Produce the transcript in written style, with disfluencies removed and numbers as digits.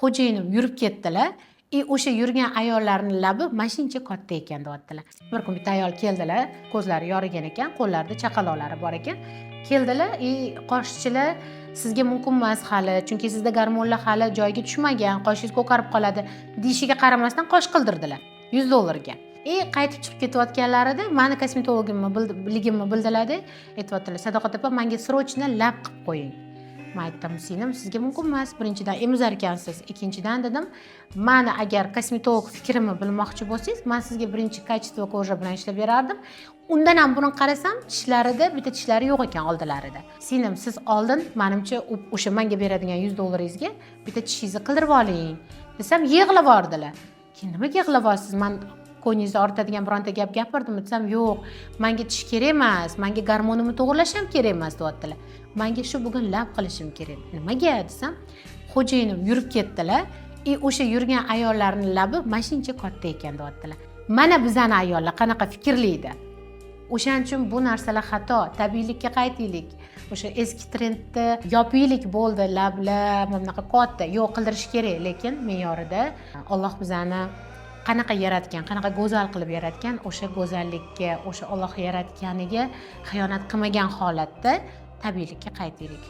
xo'jayinim yurib ketdilar. O'sha yurgan ayollarning labi mashincha katta ekan deyaptilar. Bir kun bitta ayol keldilar, ko'zlari yorigan ekan, qo'llarida chaqaloqlari bor ekan. Keldilar, qoshchilar sizga mumkin emas hali, chunki sizda gormonlar hali joyiga tushmagan, qoshingiz ko'karib qoladi deyishiga qaramasdan qosh qildirdilar $100 ga. Qaytib chiqib ketayotganlarida meni kosmetologimni bildilar-da, aytibdilar, Sadoqat opa, menga srochno lab qilib qo'ying. Men aytdim, singlim, sizga mumkin emas. Birinchidan emizar ekansiz, ikkinchidan dedim, meni agar kosmetolog fikrimni bilmoqchi bo'lsangiz, men sizga birinchi kачество koja bilan ishlab berardim. Undan ham buni qarasam, tishlarida bitta tishlari yo'q ekan oldilarida. Singlim, siz oldin menimcha o'sha menga beradigan $100 ga bitta tishingizni qildirib oling desam, yig'lab bordilar. Keyin nimaga yig'lab borsiz? Men ko'nglingizni ortadigan bironta gap gapirdim desam, yo'q, menga tish kerak emas, menga gormonimni to'g'irlashim kerak emas deyaptilar. Menga shu bugun lab qilishim kerak. Nimaga desam, xo'jayinim yurib ketdilar. O'sha yurgan ayollarning labi mashincha katta ekan deyaptilar. Mana bizani ayollar qanaqa fikrlaydi. O'shaning uchun bu narsalar xato. Tabiiylikka qaytaylik. O'sha eski trendni yopiylik bo'ldi, lablar bunaqa katta. Yo'q, qildirish kerak, lekin me'yorida. Alloh bizani qanaqa yaratgan, qanaqa go'zal qilib yaratgan, o'sha go'zallikka, o'sha Alloh yaratganiga xiyonat qilmagan holatda tabiiylikka qaytaylik.